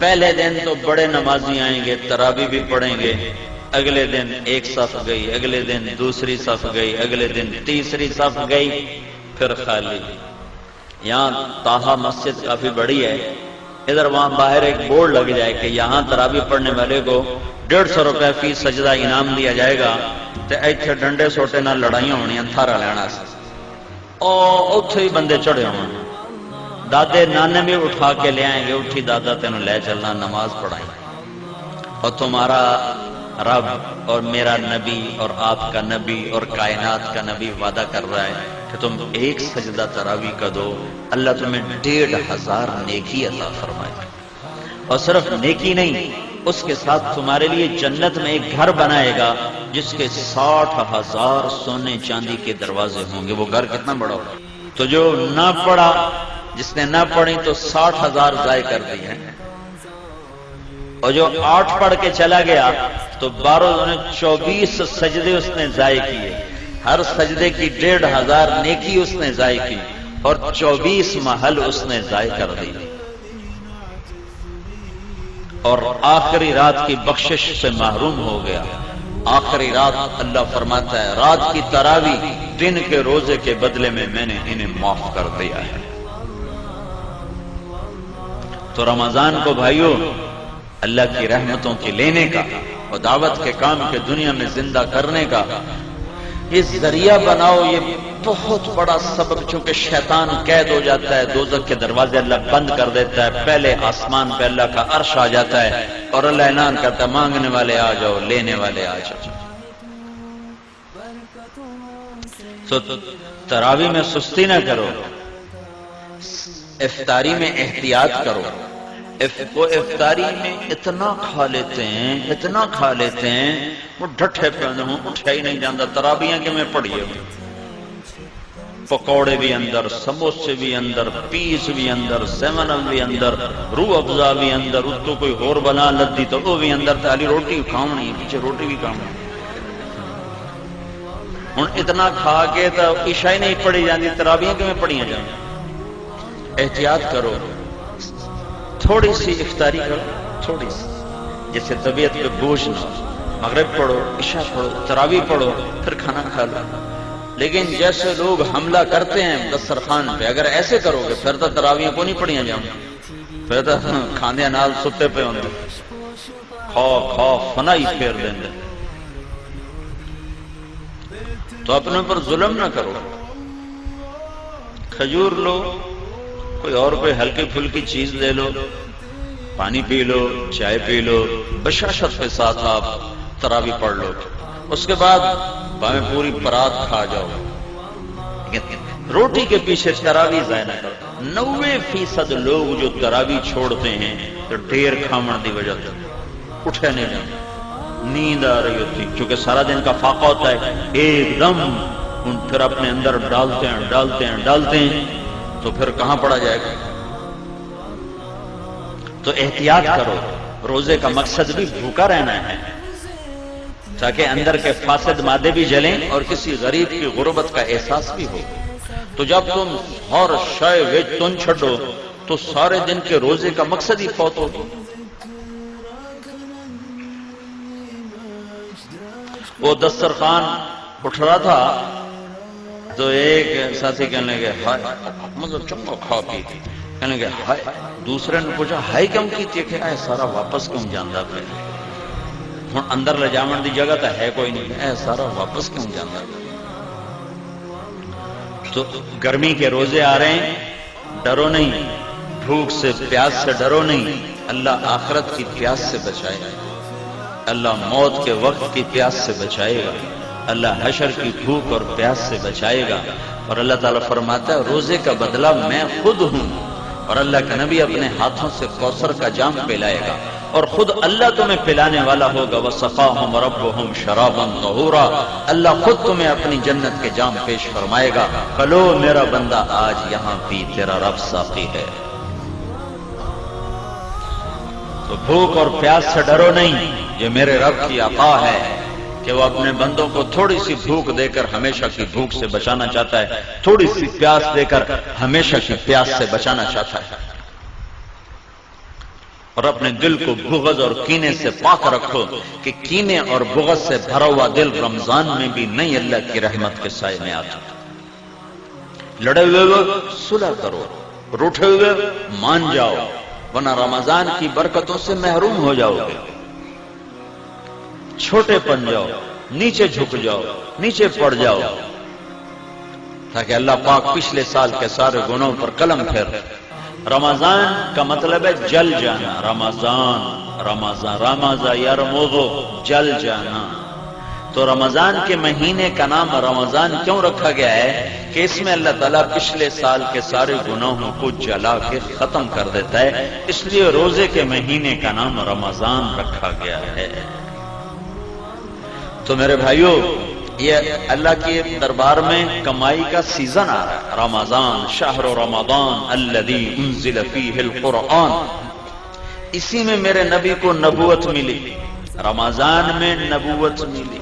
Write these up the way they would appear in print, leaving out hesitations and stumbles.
پہلے دن تو بڑے نمازی آئیں گے، تراویح بھی پڑھیں گے، اگلے دن ایک صف گئی، اگلے دن دوسری صف گئی، اگلے دن تیسری صف گئی، پھر خالی۔ یہاں طاہا مسجد کافی بڑی ہے، ادھر وہاں باہر ایک بورڈ لگ جائے کہ یہاں تراویح پڑھنے والے کو 150 روپے فی سجدہ انعام دیا جائے گا، تے ایتھے ڈنڈے سوٹے نہ لڑائیاں ہونیاں تھارا لینا سے، اوتھے ہی بندے چڑھے ہوں، دادے نانے بھی اٹھا کے لے آئیں گے، اٹھی دادا تینوں لے چلنا نماز پڑھائیں، اور تمہارا رب اور میرا نبی اور آپ کا نبی اور کائنات کا نبی وعدہ کر رہا ہے کہ تم ایک سجدہ تراویح کا دو، اللہ تمہیں 1500 نیکی عطا فرمائے، اور صرف نیکی نہیں، اس کے ساتھ تمہارے لیے جنت میں ایک گھر بنائے گا جس کے 60,000 سونے چاندی کے دروازے ہوں گے۔ وہ گھر کتنا بڑا ہوگا؟ تو جو نہ پڑھا، جس نے نہ پڑھی تو 60,000 ضائع کر دی ہے، اور جو 8 پڑھ کے چلا گیا تو 24 سجدے اس نے ضائع کیے، ہر سجدے کی 1500 نیکی اس نے ضائع کی، اور 24 محل اس نے ضائع کر دی، اور آخری رات کی بخشش سے محروم ہو گیا۔ آخری رات اللہ فرماتا ہے رات کی تراویح دن کے روزے کے بدلے میں میں نے انہیں معاف کر دیا ہے۔ تو رمضان کو بھائیو اللہ کی رحمتوں کی لینے کا اور دعوت کے کام کے دنیا میں زندہ کرنے کا یہ ذریعہ بناؤ، یہ بہت بڑا سبب، چونکہ شیطان قید ہو جاتا ہے، دوزخ کے دروازے اللہ بند کر دیتا ہے، پہلے آسمان پہ اللہ کا عرش آ جاتا ہے اور اللہ اعلان کرتا ہے مانگنے والے آ جاؤ، لینے والے آ جاؤ۔ تو تراویح میں سستی نہ کرو، افطاری میں احتیاط کرو۔ وہ افطاری میں اتنا کھا لیتے ہیں، اتنا کھا لیتے ہیں، وہ ڈھٹھے پہ ہوں، اٹھا ہی نہیں جاتا۔ تراویح کہ میں پڑھیے پکوڑے بھی اندر، سموسے بھی اندر، پیس بھی اندر، سیون اپ بھی اندر، روح افزا بھی اندر، اس کو کوئی اور بنا لدی تو وہ بھی اندر، تالی روٹی کھاؤنی، پیچھے روٹی بھی کھاؤنی۔ ہوں اتنا کھا کے تو عشاء نہیں پڑھی جاتی، تراویح کہ میں پڑھیاں جائیں۔ احتیاط کرو، تھوڑی سی افطاری کرو، تھوڑی سی، جیسے طبیعت پہ بوجھ نہ ہو۔ مغرب پڑھو، عشاء پڑھو، تراویح پڑھو، پھر کھانا کھا لو۔ لیکن جیسے لوگ حملہ کرتے ہیں دسترخوان پہ، اگر ایسے کرو گے پھر تو تراویح کو نہیں پڑھیاں جاؤں، پھر تو کھاندے نال ستے پہ ہوں، کھا فنائی پھیر دیں گے۔ تو اپنے پر ظلم نہ کرو، کھجور لو، کوئی اور کوئی ہلکی پھلکی چیز لے لو، پانی پی لو، چائے پی لو، بشاشت کے ساتھ آپ تراویح پڑھ لو۔ اس کے بعد باہیں پوری پرات کھا جاؤ، روٹی کے پیچھے تراویح ضائع نہ کرو۔ 90% لوگ جو تراویح چھوڑتے ہیں تو ڈھیر کھامن دی وجہ سے اٹھے نہیں جاتے، نیند آ رہی ہوتی، کیونکہ سارا دن کا فاقہ ہوتا ہے، ایک دم پھر اپنے اندر ڈالتے ہیں تو پھر کہاں پڑا جائے گا۔ تو احتیاط کرو، روزے کا مقصد بھی بھوکا رہنا ہے تاکہ اندر کے فاسد مادے بھی جلیں اور کسی غریب کی غربت کا احساس بھی ہو۔ تو جب تم ہر شے وچ تن چھڈو تو سارے دن کے روزے کا مقصد ہی فوت ہوگا۔ وہ دسترخوان اٹھ رہا تھا تو ایک ساتھی کہنے لگے ہائے، مطلب چنگا کھا پی، کہنے لگے ہائے، دوسرے نے پوچھا ہائے کیوں کی کہ اے سارا واپس کیوں جانا پہ، ہوں اندر لے جاون دی جگہ تو ہے کوئی نہیں، اے سارا واپس کیوں جانا پہ۔ تو گرمی کے روزے آ رہے ہیں، ڈرو نہیں، بھوک سے پیاس سے ڈرو نہیں، اللہ آخرت کی پیاس سے بچائے گا، اللہ موت کے وقت کی پیاس سے بچائے گا، اللہ حشر کی بھوک اور پیاس سے بچائے گا۔ اور اللہ تعالیٰ فرماتا ہے روزے کا بدلہ میں خود ہوں، اور اللہ کا نبی اپنے ہاتھوں سے کوثر کا جام پلائے گا، اور خود اللہ تمہیں پلانے والا ہوگا، وَسَقَاهُمْ رَبُّهُمْ شَرَابًا طَهُورًا، اللہ خود تمہیں اپنی جنت کے جام پیش فرمائے گا، کلو میرا بندہ آج یہاں پی، تیرا رب ساقی ہے۔ تو بھوک اور پیاس سے ڈرو نہیں، یہ میرے رب کی عطا ہے کہ وہ اپنے بندوں کو تھوڑی سی بھوک دے کر ہمیشہ کی بھوک سے بچانا چاہتا ہے، تھوڑی سی پیاس دے کر ہمیشہ کی پیاس سے بچانا چاہتا ہے۔ اور اپنے دل کو بغض اور کینے سے پاک رکھو کہ کینے اور بغض سے بھرا ہوا دل رمضان میں بھی نہیں اللہ کی رحمت کے سائے میں آتا۔ لڑے ہوئے صلح کرو، روٹھے ہوئے مان جاؤ، ورنہ رمضان کی برکتوں سے محروم ہو جاؤ گے۔ چھوٹے پن جاؤ، نیچے جھک جاؤ، نیچے پڑ جاؤ، تاکہ اللہ پاک پچھلے سال کے سارے گناہوں پر قلم پھیر۔ رمضان کا مطلب ہے جل جانا۔ رمضان رمضان یرمض، جل جانا۔ تو رمضان کے مہینے کا نام رمضان کیوں رکھا گیا ہے کہ اس میں اللہ تعالیٰ پچھلے سال کے سارے گناہوں کو جلا کے ختم کر دیتا ہے، اس لیے روزے کے مہینے کا نام رمضان رکھا گیا ہے۔ تو میرے بھائیوں، یہ اللہ کے دربار میں کمائی کا سیزن آ رہا ہے۔ رمضان شہر رمضان الذی انزل فیہ القرآن، اسی میں میرے نبی کو نبوت ملی، رمضان میں نبوت ملی۔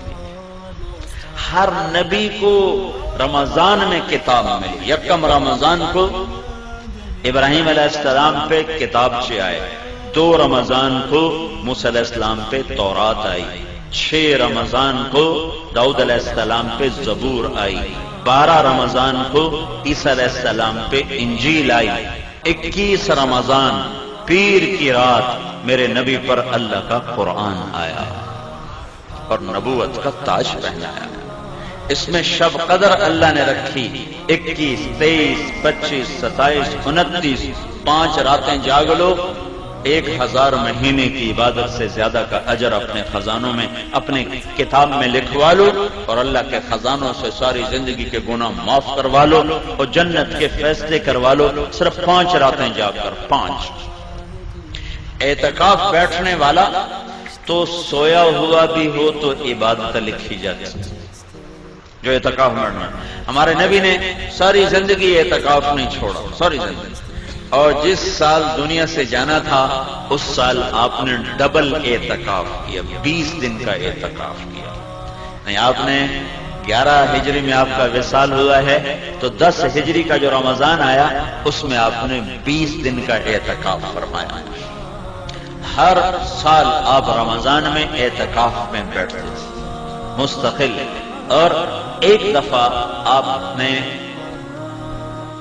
ہر نبی کو رمضان میں کتاب ملی۔ یکم رمضان کو ابراہیم علیہ السلام پہ کتابچے آئے، 2 رمضان کو موسیٰ علیہ السلام پہ تورات آئی، 6 رمضان کو داؤد علیہ السلام پہ زبور آئی، 12 رمضان کو عیسیٰ علیہ السلام پہ انجیل آئی، 21 رمضان پیر کی رات میرے نبی پر اللہ کا قرآن آیا اور نبوت کا تاج پہنایا۔ اس میں شب قدر اللہ نے رکھی، 21، 23، 25، 27، 29، 5 راتیں جاگ لو، 1000 مہینے کی عبادت سے زیادہ کا اجر اپنے خزانوں میں، اپنے کتاب میں لکھوا لو، اور اللہ کے خزانوں سے ساری زندگی کے گناہ معاف کروا لو اور جنت کے فیصلے کروا لو، صرف 5 راتیں جاگ کر۔ 5 اعتکاف بیٹھنے والا تو سویا ہوا بھی ہو تو عبادت لکھی جاتی، جو اعتکاف میں ہمارے نبی نے ساری زندگی اعتکاف نہیں چھوڑا، ساری زندگی، اور جس سال دنیا سے جانا تھا اس سال آپ نے ڈبل اعتکاف کیا، 20 دن کا اعتکاف کیا۔ نہیں، آپ نے 11 ہجری میں آپ کا وصال ہوا ہے تو 10 ہجری کا جو رمضان آیا اس میں آپ نے 20 دن کا اعتکاف فرمایا۔ ہر سال آپ رمضان میں اعتکاف میں بیٹھتے تھے مستقل، اور ایک دفعہ آپ نے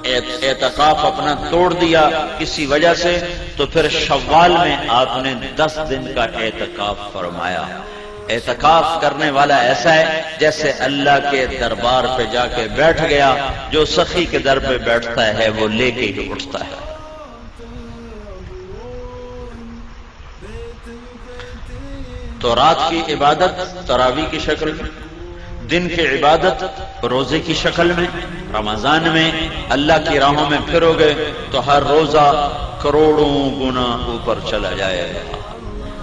اعتکاف اپنا توڑ دیا کسی وجہ سے، تو پھر شوال میں آپ نے 10 دن کا اعتکاف فرمایا۔ اعتکاف کرنے والا ایسا ہے جیسے اللہ کے دربار پہ جا کے بیٹھ گیا، جو سخی کے در پہ بیٹھتا ہے وہ لے کے ہی اٹھتا ہے۔ تو رات کی عبادت تراویح کی شکل میں، دن کی عبادت روزے کی شکل میں۔ رمضان میں اللہ کی راہوں میں پھرو گے تو ہر روزہ کروڑوں گنا اوپر چلا جائے گا۔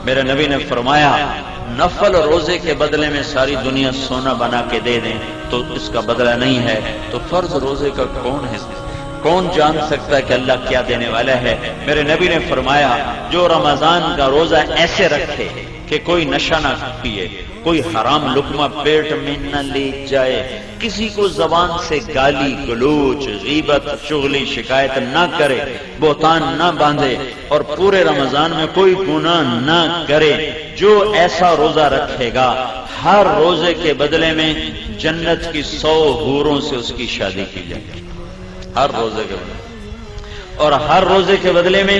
میرے نبی نے فرمایا نفل روزے کے بدلے میں ساری دنیا سونا بنا کے دے دیں تو اس کا بدلہ نہیں ہے، تو فرض روزے کا کون ہے؟ کون جان سکتا ہے کہ اللہ کیا دینے والا ہے؟ میرے نبی نے فرمایا جو رمضان کا روزہ ایسے رکھے کہ کوئی نشہ نہ پیے، کوئی حرام لقمہ پیٹ میں نہ لے جائے، کسی کو زبان سے گالی گلوچ غیبت چغلی شکایت نہ کرے، بہتان نہ باندھے، اور پورے رمضان میں کوئی گناہ نہ کرے، جو ایسا روزہ رکھے گا ہر روزے کے بدلے میں جنت کی 100 حوروں سے اس کی شادی کی جائے گی، ہر روزے کے بدلے، اور ہر روزے کے بدلے میں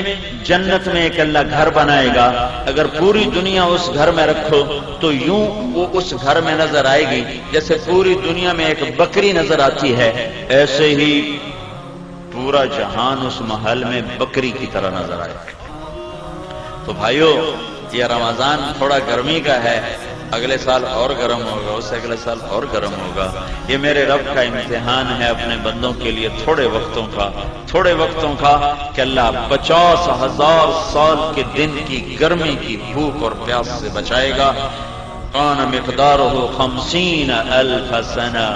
جنت میں ایک اللہ گھر بنائے گا۔ اگر پوری دنیا اس گھر میں رکھو تو یوں وہ اس گھر میں نظر آئے گی جیسے پوری دنیا میں ایک بکری نظر آتی ہے، ایسے ہی پورا جہان اس محل میں بکری کی طرح نظر آئے گا۔ تو بھائیو، یہ رمضان تھوڑا گرمی کا ہے، اگلے سال اور گرم ہوگا، اس سے اگلے سال اور گرم ہوگا۔ یہ میرے رب کا امتحان ہے اپنے بندوں کے لیے، تھوڑے وقتوں کا کہ اللہ 50,000 سال کے دن کی گرمی کی بھوک اور پیاس سے بچائے گا۔ کان مقدارہ 50,000 سنہ،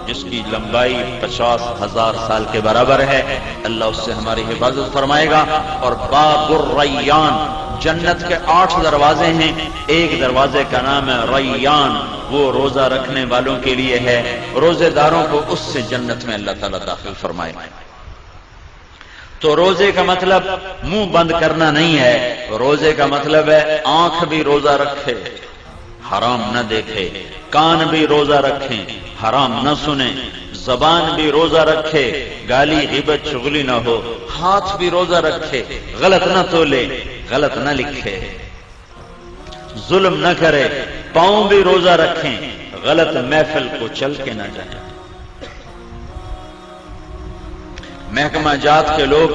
جس کی لمبائی 50,000 سال کے برابر ہے، اللہ اس سے ہماری حفاظت فرمائے گا۔ اور باب الریان، جنت کے 8 دروازے ہیں، ایک دروازے کا نام ہے ریان، وہ روزہ رکھنے والوں کے لیے ہے، روزے داروں کو اس سے جنت میں اللہ تعالیٰ داخل فرمائے۔ تو روزے کا مطلب منہ بند کرنا نہیں ہے، روزے کا مطلب ہے آنکھ بھی روزہ رکھے حرام نہ دیکھے، کان بھی روزہ رکھیں حرام نہ سنیں، زبان بھی روزہ رکھے گالی غیبت چغلی نہ ہو، ہاتھ بھی روزہ رکھے غلط نہ تولے غلط نہ لکھے، ظلم نہ کرے، پاؤں بھی روزہ رکھیں غلط محفل کو چل کے نہ جائیں۔ محکمہ جات کے لوگ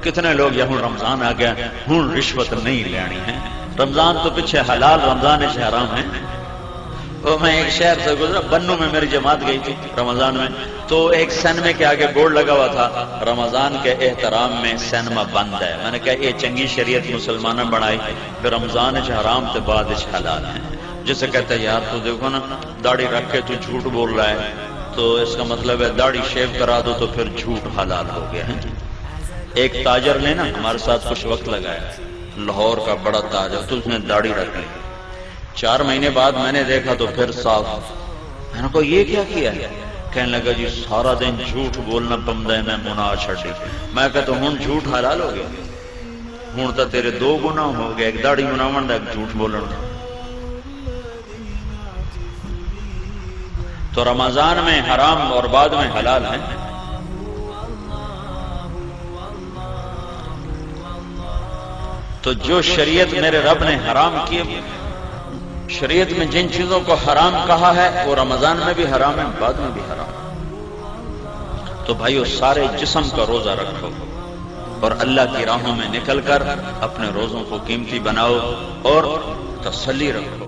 کتنے لوگ یہاں رمضان آ گیا ہوں رشوت نہیں لینی ہے، رمضان تو پیچھے حلال رمضان سے حرام ہے۔ تو میں ایک شہر سے گزرا، بنو میں میری جماعت گئی تھی رمضان میں، تو ایک سینمے کے آگے بورڈ لگا ہوا تھا رمضان کے احترام میں سینما بند ہے۔ میں نے کہا یہ چنگی شریعت مسلمانوں بنائی، پھر رمضان سے حرام تے بعد حلال ہے۔ جسے کہتے ہیں یار تو دیکھو نا داڑھی رکھ کے تو جھوٹ بول رہا ہے، تو اس کا مطلب ہے داڑھی شیو کرا دو تو پھر جھوٹ حلال ہو گیا ہے۔ ایک تاجر نے نا ہمارے ساتھ کچھ وقت لگایا، لاہور کا بڑا تاجر، تو اس نے داڑھی رکھ لی، 4 مہینے بعد میں نے دیکھا تو پھر صاف۔ میں نے کہا یہ کیا کیا ہے؟ کہنے لگا جی سارا دن جھوٹ بولنا پمدا ہے میں مناہ چھڑی۔ میں کہتا ہوں جھوٹ حلال ہو گیا، ہوں تو تیرے 2 گناہ ہو گئے، ایک داڑھی مناون دا ایک جھوٹ بولن دا۔ تو رمضان میں حرام اور بعد میں حلال ہے۔ تو جو شریعت میرے رب نے حرام کیے، شریعت میں جن چیزوں کو حرام کہا ہے وہ رمضان میں بھی حرام ہے بعد میں بھی حرام۔ تو بھائیو سارے جسم کا روزہ رکھو اور اللہ کی راہوں میں نکل کر اپنے روزوں کو قیمتی بناؤ اور تسلی رکھو۔